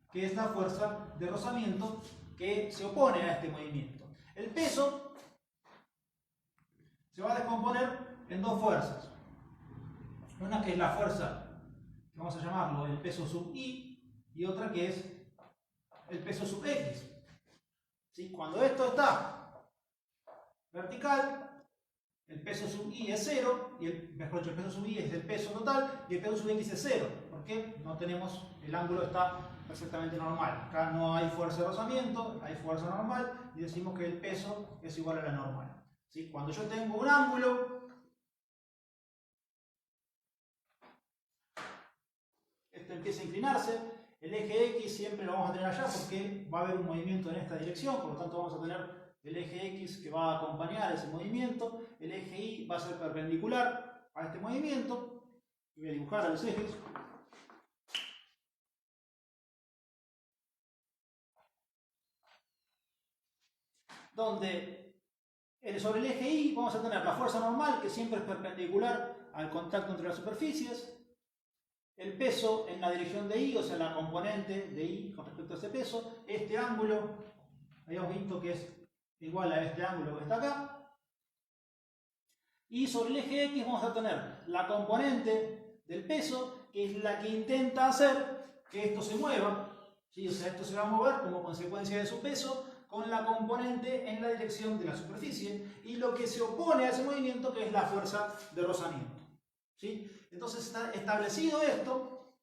que es la fuerza de rozamiento que se opone a este movimiento. El peso se va a descomponer en dos fuerzas. Una que es la fuerza, que vamos a llamarlo el peso sub I, y otra que es el peso sub X. ¿Sí? Cuando esto está vertical, el peso sub I es 0, mejor dicho, el peso sub I es el peso total, y el peso sub X es 0. ¿Por qué? No tenemos, el ángulo está perfectamente normal. Acá no hay fuerza de rozamiento, hay fuerza normal, y decimos que el peso es igual a la normal. ¿Sí? Cuando yo tengo un ángulo, esto empieza a inclinarse, el eje X siempre lo vamos a tener allá porque va a haber un movimiento en esta dirección, por lo tanto vamos a tener el eje X que va a acompañar ese movimiento, el eje Y va a ser perpendicular a este movimiento, voy a dibujar a los ejes. Donde sobre el eje Y vamos a tener la fuerza normal, que siempre es perpendicular al contacto entre las superficies, el peso en la dirección de Y, o sea, la componente de Y con respecto a ese peso, este ángulo, habíamos visto que es igual a este ángulo que está acá, y sobre el eje X vamos a tener la componente del peso, que es la que intenta hacer que esto se mueva, ¿sí? O sea, esto se va a mover como consecuencia de su peso, con la componente en la dirección de la superficie y lo que se opone a ese movimiento, que es la fuerza de rozamiento. ¿Sí? Entonces, está establecido esto,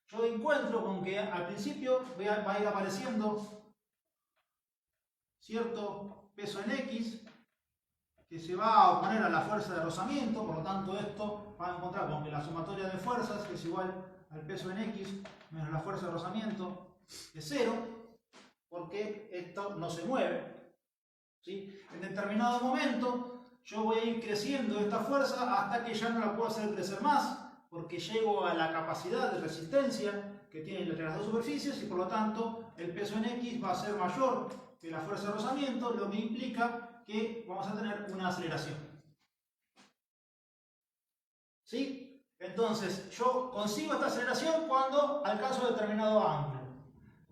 yo encuentro con que al principio va a ir apareciendo cierto peso en X que se va a oponer a la fuerza de rozamiento, por lo tanto esto va a encontrar con que la sumatoria de fuerzas, que es igual al peso en X menos la fuerza de rozamiento, es 0, porque esto no se mueve. ¿Sí? En determinado momento yo voy a ir creciendo esta fuerza hasta que ya no la puedo hacer crecer más, porque llego a la capacidad de resistencia que tienen entre las dos superficies y por lo tanto el peso en X va a ser mayor que la fuerza de rozamiento, lo que implica que vamos a tener una aceleración. ¿Sí? Entonces, yo consigo esta aceleración cuando alcanzo determinado ángulo.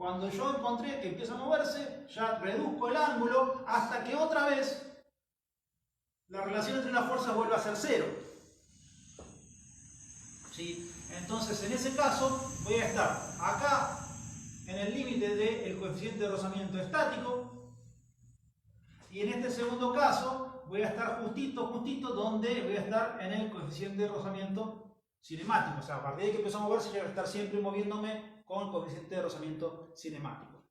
Cuando yo encontré que empieza a moverse, ya reduzco el ángulo hasta que otra vez la relación entre las fuerzas vuelve a ser 0. ¿Sí? Entonces, en ese caso, voy a estar acá en el límite del coeficiente de rozamiento estático. Y en este segundo caso voy a estar justito donde voy a estar en el coeficiente de rozamiento cinemático. O sea, a partir de que empezó a moverse, yo voy a estar siempre moviéndome con el coeficiente de rozamiento cinemático.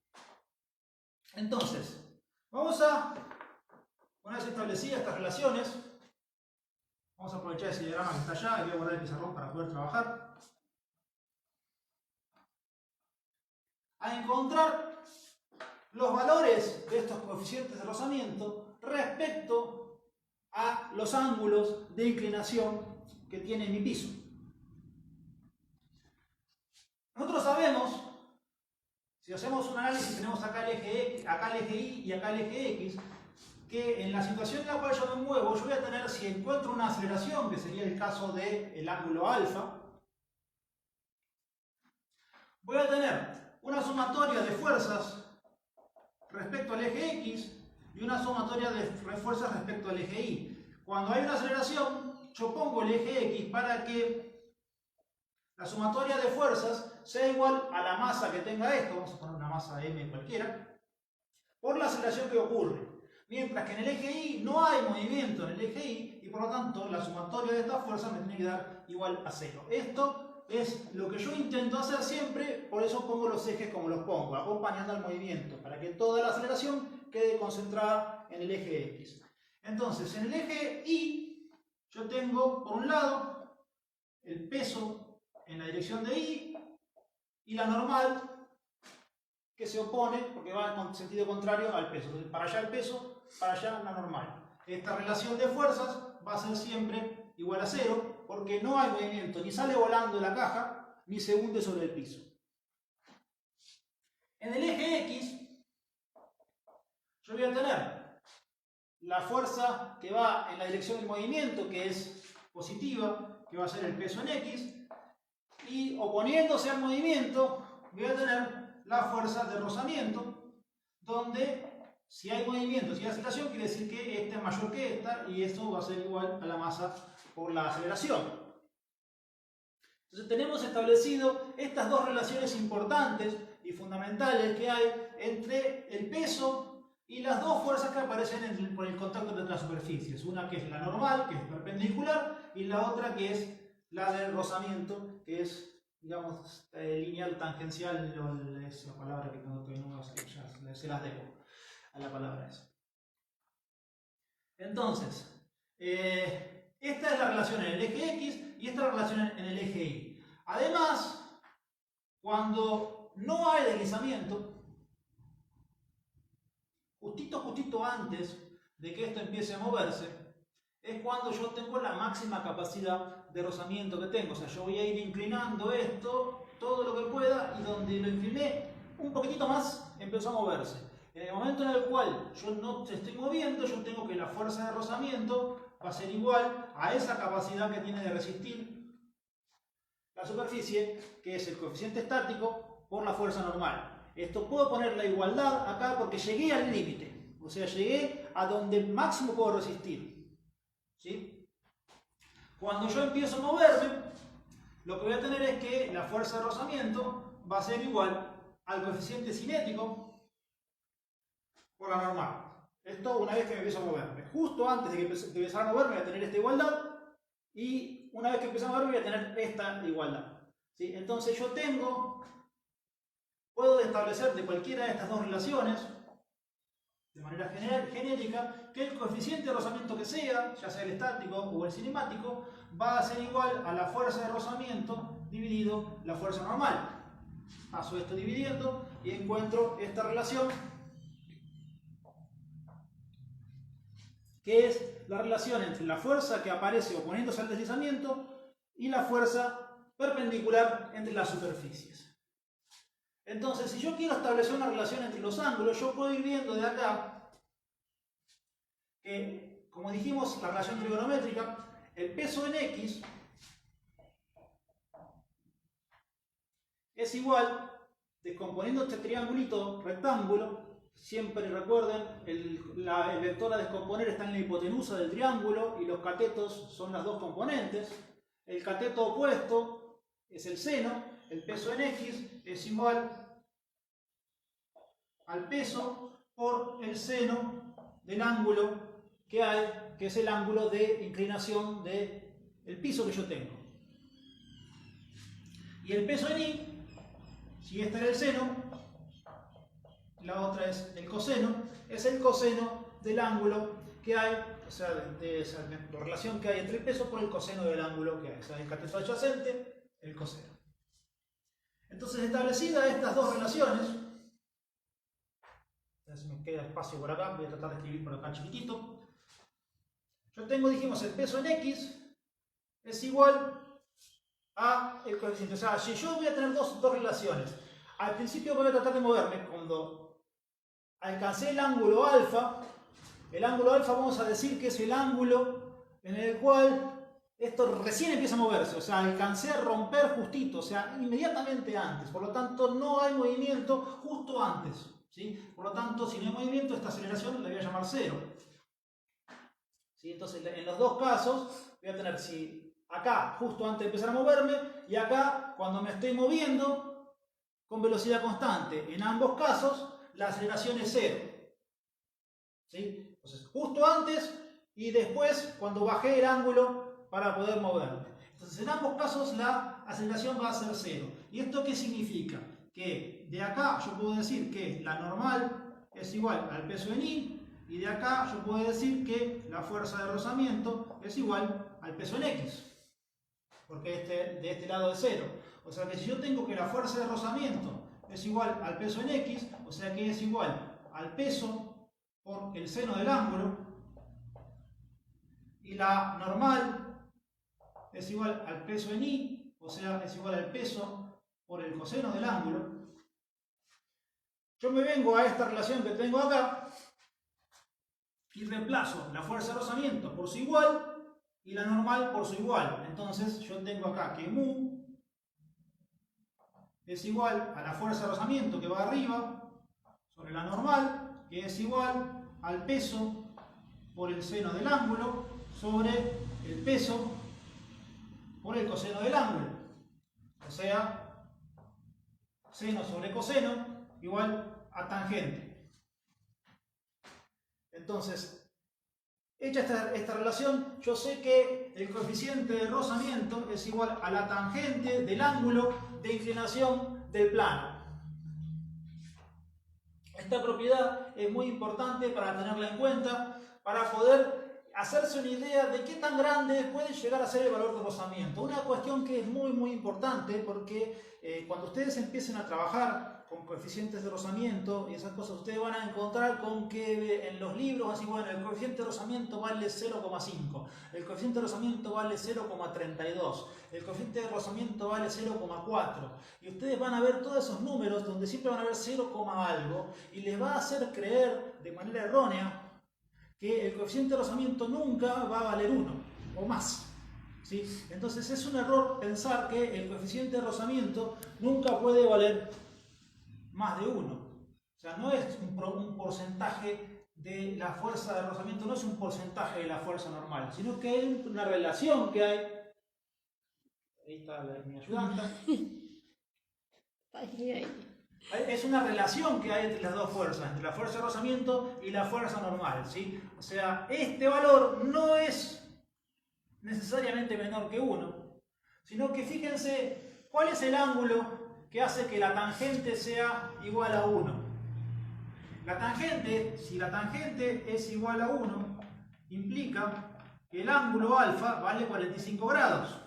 Entonces, vamos a, una vez establecidas estas relaciones, vamos a aprovechar ese diagrama que está allá y voy a guardar el pizarrón para poder trabajar. A encontrar los valores de estos coeficientes de rozamiento respecto a los ángulos de inclinación que tiene mi piso. Nosotros sabemos, si hacemos un análisis, tenemos acá el eje X, acá el eje Y y acá el eje X, que en la situación en la cual yo me muevo, yo voy a tener, si encuentro una aceleración, que sería el caso del ángulo alfa, voy a tener una sumatoria de fuerzas respecto al eje X y una sumatoria de fuerzas respecto al eje Y. Cuando hay una aceleración, yo pongo el eje X para que la sumatoria de fuerzas sea igual a la masa que tenga esto, vamos a poner una masa M cualquiera, por la aceleración que ocurre. Mientras que en el eje Y no hay movimiento en el eje Y y por lo tanto la sumatoria de estas fuerzas me tiene que dar igual a 0. Esto es lo que yo intento hacer siempre, por eso pongo los ejes como los pongo, acompañando al movimiento, para que toda la aceleración quede concentrada en el eje X. Entonces, en el eje Y, yo tengo, por un lado, el peso en la dirección de Y y la normal que se opone, porque va en sentido contrario al peso. Entonces, para allá el peso, para allá la normal. Esta relación de fuerzas va a ser siempre igual a 0, porque no hay movimiento, ni sale volando la caja, ni se hunde sobre el piso. En el eje X, yo voy a tener la fuerza que va en la dirección del movimiento, que es positiva, que va a ser el peso en X, y oponiéndose al movimiento, voy a tener la fuerza de rozamiento, donde si hay movimiento, si hay aceleración, quiere decir que esta es mayor que esta, y esto va a ser igual a la masa por la aceleración. Entonces tenemos establecido estas dos relaciones importantes y fundamentales que hay entre el peso y las dos fuerzas que aparecen por el contacto entre las superficies. Una que es la normal, que es perpendicular, y la otra que es la del rozamiento, que es, digamos, lineal tangencial, es la palabra que no sé, ya se las debo a la palabra esa. Entonces, esta es la relación en el eje X y esta es la relación en el eje Y. Además, cuando no hay deslizamiento, justito antes de que esto empiece a moverse, es cuando yo tengo la máxima capacidad de rozamiento que tengo. O sea, yo voy a ir inclinando esto todo lo que pueda y donde lo incliné un poquitito más empezó a moverse. En el momento en el cual yo no estoy moviendo, yo tengo que la fuerza de rozamiento va a ser igual a esa capacidad que tiene de resistir la superficie, que es el coeficiente estático, por la fuerza normal. Esto puedo poner la igualdad acá porque llegué al límite. O sea, llegué a donde máximo puedo resistir. ¿Sí? Cuando yo empiezo a moverme, lo que voy a tener es que la fuerza de rozamiento va a ser igual al coeficiente cinético por la normal. Esto una vez que me empiezo a moverme. Justo antes de que empezar a moverme voy a tener esta igualdad. Y una vez que empiezo a moverme voy a tener esta igualdad. ¿Sí? Entonces yo puedo establecer de cualquiera de estas dos relaciones, de manera genérica, que el coeficiente de rozamiento que sea, ya sea el estático o el cinemático, va a ser igual a la fuerza de rozamiento dividido la fuerza normal. Paso esto dividiendo y encuentro esta relación, que es la relación entre la fuerza que aparece oponiéndose al deslizamiento y la fuerza perpendicular entre las superficies. Entonces, si yo quiero establecer una relación entre los ángulos, yo puedo ir viendo de acá que, como dijimos, la relación trigonométrica, el peso en X es igual, descomponiendo este triangulito rectángulo, siempre recuerden, el vector a descomponer está en la hipotenusa del triángulo y los catetos son las dos componentes. El cateto opuesto es el seno, el peso en X es igual al peso por el seno del ángulo que hay, que es el ángulo de inclinación del piso que yo tengo. Y el peso en Y, si este era el seno, la otra es el coseno, es el coseno del ángulo que hay, o sea, de esa relación que hay entre el peso por el coseno del ángulo que hay, o sea, el cateto adyacente, el coseno. Entonces, establecidas estas dos relaciones, si me queda espacio por acá, voy a tratar de escribir por acá chiquitito. Yo tengo, dijimos, el peso en X es igual a el coeficiente. O sea, si yo voy a tener dos relaciones, al principio voy a tratar de moverme. Cuando alcancé el ángulo alfa vamos a decir que es el ángulo en el cual esto recién empieza a moverse. O sea, alcancé a romper justito, o sea, inmediatamente antes. Por lo tanto, no hay movimiento justo antes. ¿Sí? Por lo tanto, si no hay movimiento, esta aceleración la voy a llamar cero. ¿Sí? Entonces, en los dos casos, voy a tener acá, justo antes de empezar a moverme, y acá, cuando me estoy moviendo, con velocidad constante. En ambos casos, la aceleración es cero. ¿Sí? Entonces, justo antes y después, cuando bajé el ángulo para poder moverme. Entonces, en ambos casos, la aceleración va a ser cero. ¿Y esto qué significa? Que de acá yo puedo decir que la normal es igual al peso en Y, y de acá yo puedo decir que la fuerza de rozamiento es igual al peso en X, porque de este lado es cero. O sea que si yo tengo que la fuerza de rozamiento es igual al peso en X, o sea que es igual al peso por el seno del ángulo, y la normal es igual al peso en Y, o sea es igual al peso por el coseno del ángulo, yo me vengo a esta relación que tengo acá y reemplazo la fuerza de rozamiento por su igual y la normal por su igual. Entonces yo tengo acá que mu es igual a la fuerza de rozamiento que va arriba sobre la normal, que es igual al peso por el seno del ángulo sobre el peso por el coseno del ángulo. O sea, seno sobre coseno igual a tangente. Entonces, hecha esta relación, yo sé que el coeficiente de rozamiento es igual a la tangente del ángulo de inclinación del plano. Esta propiedad es muy importante para tenerla en cuenta, para poder hacerse una idea de qué tan grande puede llegar a ser el valor de rozamiento. Una cuestión que es muy importante porque cuando ustedes empiecen a trabajar con coeficientes de rozamiento y esas cosas, ustedes van a encontrar con que en los libros, así bueno, el coeficiente de rozamiento vale 0,5, el coeficiente de rozamiento vale 0,32, el coeficiente de rozamiento vale 0,4, y ustedes van a ver todos esos números donde siempre van a ver 0, algo, y les va a hacer creer de manera errónea que el coeficiente de rozamiento nunca va a valer 1 o más. ¿Sí? Entonces es un error pensar que el coeficiente de rozamiento nunca puede valer más de 1. O sea, no es un porcentaje de la fuerza de rozamiento, no es un porcentaje de la fuerza normal, sino que es una relación que hay. Ahí está mi ayudante. Ahí. Es una relación que hay entre las dos fuerzas, entre la fuerza de rozamiento y la fuerza normal, ¿sí? O sea, este valor no es necesariamente menor que 1, sino que fíjense cuál es el ángulo que hace que la tangente sea igual a 1. La tangente, si la tangente es igual a 1, implica que el ángulo alfa vale 45 grados.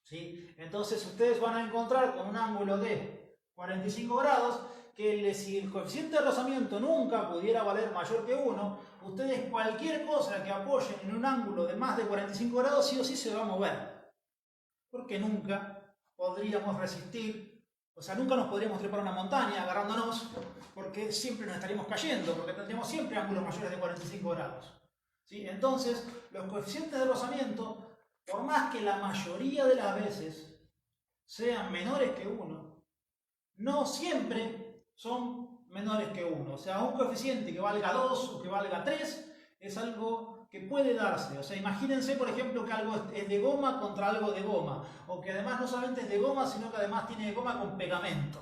¿Sí? Entonces ustedes van a encontrar con un ángulo de 45 grados que si el coeficiente de rozamiento nunca pudiera valer mayor que 1, ustedes cualquier cosa que apoyen en un ángulo de más de 45 grados sí o sí se va a mover. Porque nunca podríamos resistir, o sea, nunca nos podríamos trepar a una montaña agarrándonos, porque siempre nos estaríamos cayendo, porque tendríamos siempre ángulos mayores de 45 grados. ¿Sí? Entonces, los coeficientes de rozamiento, por más que la mayoría de las veces sean menores que 1, no siempre son menores que 1. O sea, un coeficiente que valga 2 o que valga 3 es algo que puede darse. O sea, imagínense, por ejemplo, que algo es de goma contra algo de goma. O que además no solamente es de goma, sino que además tiene goma con pegamento.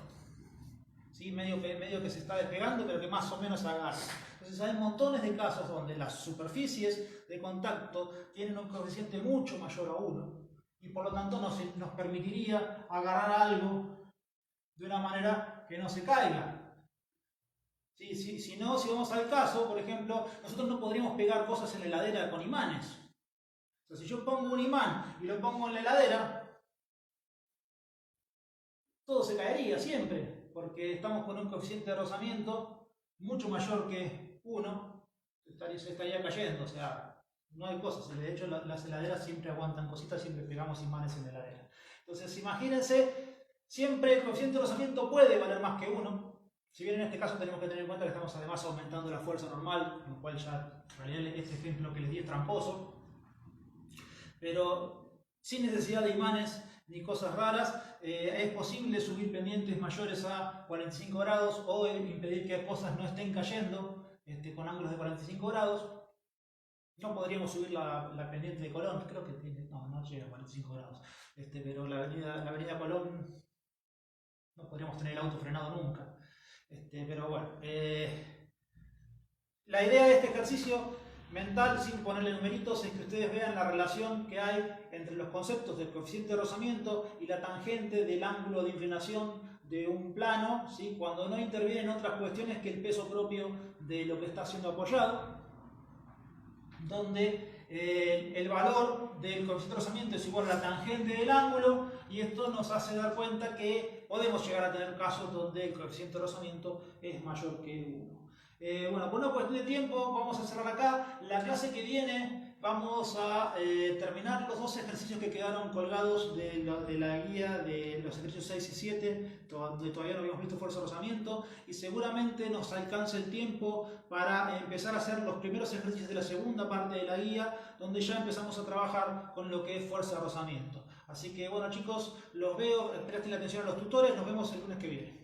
¿Sí? Medio que se está despegando, pero que más o menos agarra. Entonces hay montones de casos donde las superficies de contacto tienen un coeficiente mucho mayor a 1 y por lo tanto nos permitiría agarrar algo de una manera que no se caiga. ¿Sí? Si vamos al caso, por ejemplo, nosotros no podríamos pegar cosas en la heladera con imanes. O sea, si yo pongo un imán y lo pongo en la heladera, todo se caería siempre, porque estamos con un coeficiente de rozamiento mucho mayor que 1, se estaría cayendo. O sea, no hay cosas. De hecho, las heladeras siempre aguantan cositas, siempre pegamos imanes en la heladera. Entonces, imagínense, siempre el coeficiente de rozamiento puede valer más que 1. Si bien en este caso tenemos que tener en cuenta que estamos además aumentando la fuerza normal, lo cual ya en realidad este ejemplo que les di es tramposo. Pero sin necesidad de imanes ni cosas raras, es posible subir pendientes mayores a 45 grados o impedir que cosas no estén cayendo con ángulos de 45 grados. No podríamos subir la pendiente de Colón, creo que no llega a 45 grados, pero la avenida Colón no podríamos tener el auto frenado nunca. Pero bueno, la idea de este ejercicio mental, sin ponerle numeritos, es que ustedes vean la relación que hay entre los conceptos del coeficiente de rozamiento y la tangente del ángulo de inclinación de un plano, ¿sí? Cuando no intervienen otras cuestiones que el peso propio de lo que está siendo apoyado, donde el valor del coeficiente de rozamiento es igual a la tangente del ángulo, y esto nos hace dar cuenta que podemos llegar a tener casos donde el coeficiente de rozamiento es mayor que 1. Bueno, por una cuestión de tiempo vamos a cerrar acá. La clase que viene vamos a terminar los 2 ejercicios que quedaron colgados de la guía de los ejercicios 6 y 7, donde todavía no habíamos visto fuerza de rozamiento, y seguramente nos alcance el tiempo para empezar a hacer los primeros ejercicios de la segunda parte de la guía, donde ya empezamos a trabajar con lo que es fuerza de rozamiento. Así que bueno, chicos, los veo, presten atención a los tutores, nos vemos el lunes que viene.